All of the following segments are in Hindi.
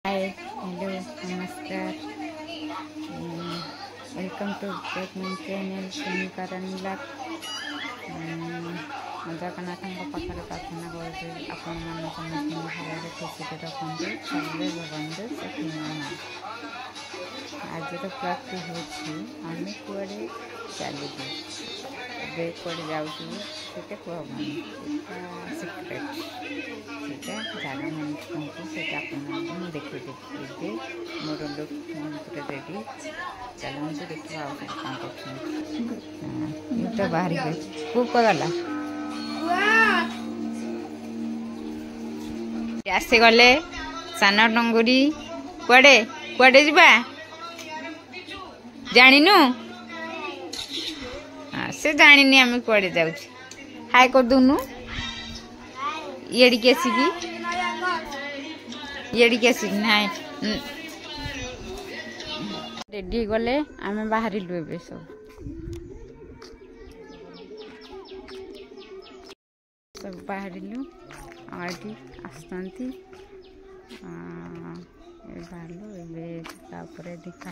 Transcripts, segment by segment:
हाय हेलो नमस्कार welcome to back my channel समीकरण ब्लॉग जगन्नाथ पाखे प्रार्थना कर आपण मान समस्त भले खुशी रखते सबले भगवान आज तो प्राप्ति होमें कड़े चलू कड़े जाऊँ कहबनी सिक्रेट से जगह मैं देखी देखिए मोर लुक पूरा रेडी चलो देखा कौन कर बाहर खूब गला आसे गले सान डंगुरी कड़े कड़े जा जानिनु से जानी आम कड़े जाऊ हाय कर दूनु ये आसिकी ये आसिक ना रेडी गले आम बाहर ए सब बाहर आदि आसती बाहर देखा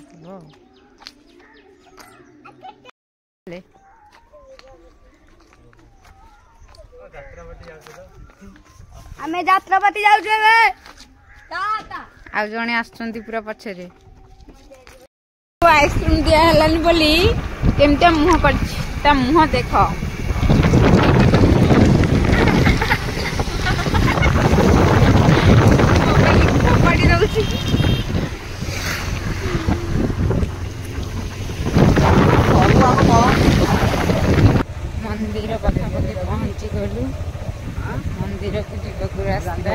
आमे यात्रापाती जाउछे आ जने आछंती पूरा पछरे आइसक्रीम दिया हलानी बोली केमते मुह करछि ता मुह देखो पड़ी रहउछि मंदिर पाखापाखि पहुंची गलु मंदिर को जीवक रास्ता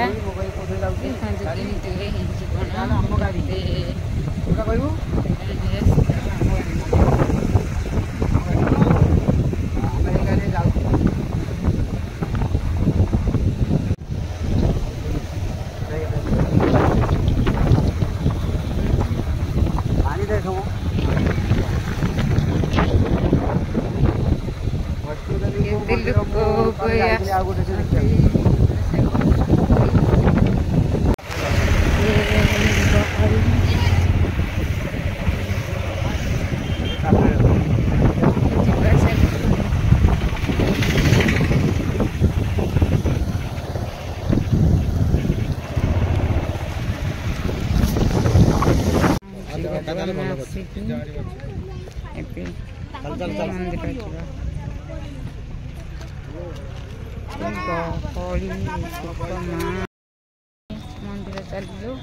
मंदिर चलू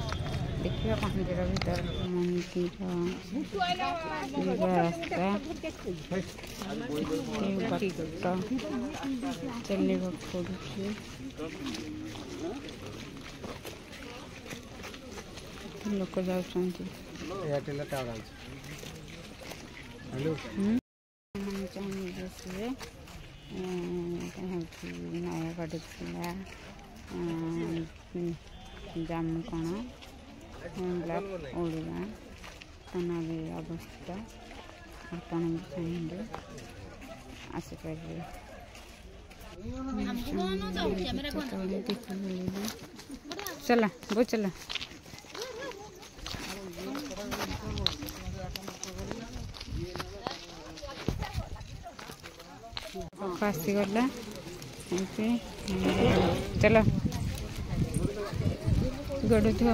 देखिए मंदिर भीतर रास्ता चलने पड़े लोक जाऊँ नयागढ़ जिला जामुकण ब्लॉक ओडिया थाना अवस्थित आपण चाहिए आसिपारे चला वो चला फासी गला चलो गड़ू थो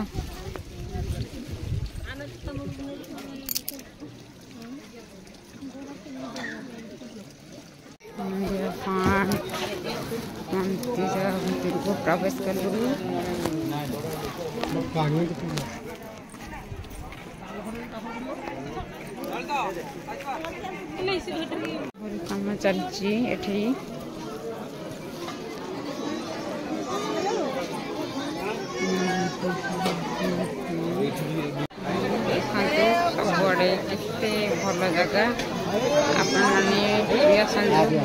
मंदिर मंदिर को प्रवेश कलु काम चलची एठी सबड़े केते भल जगह आपण मैंने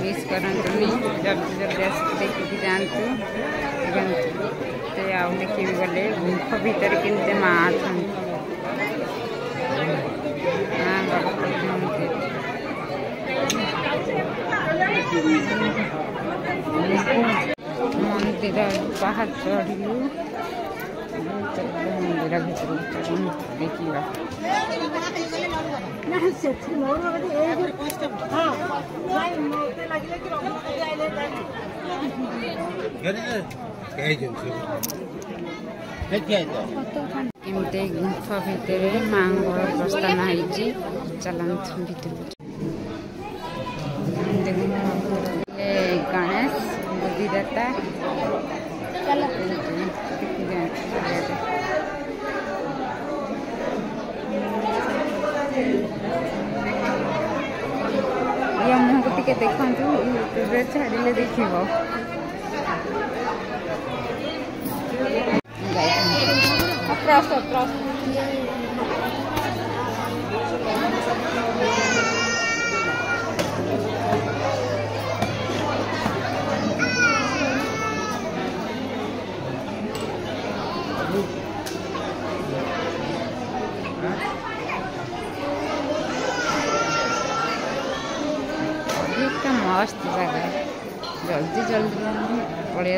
मिस करनी जल्दी जल्दी आस देखिए जातु आउ देखी गले गुंफ भीतर केमते माँ मंदिर पहाड़ चढ़लु मंदिर मंदिर भीतर देखा एमती गुंफा भितर माँ प्रस्थान होती चलत भीतर गणेश बुद्धिदाता ये मुह को टे देखु यूट्यूब छाड़े देख मस्त जगह जल्दी जल्दी पड़े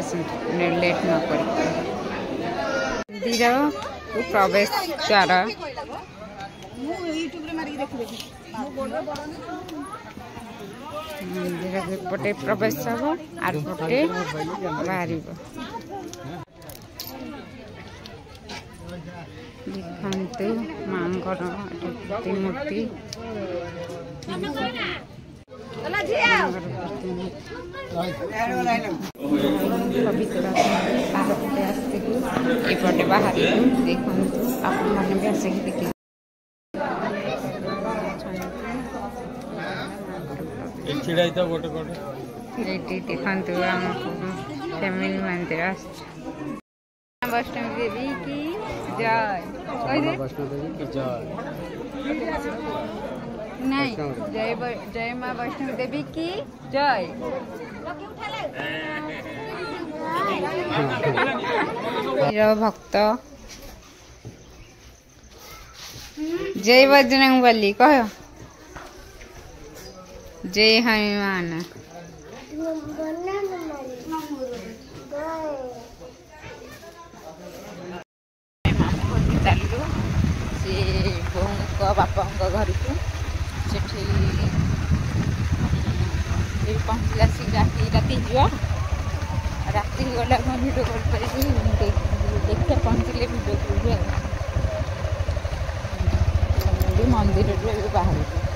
लेट न कर मंदिर को प्रवेश द्वार मंदिर पटे प्रवेश हम आर पटे बाहर देखते माँ प्रतिमूर्ति पटे बाहर देखु आप भी आसिक देख देखु आम फैमिली मंदिर वैष्णो देवी की जय नहीं जय माँ वैष्णो देवी की जय भक्त जय बजरंग बली कह जय हनुमान चलू से बों बापा घर को पहुँचला राति राति गला भिडियो कॉल कर देखिए पहुँचले भिडियो कॉल मंदिर बाहर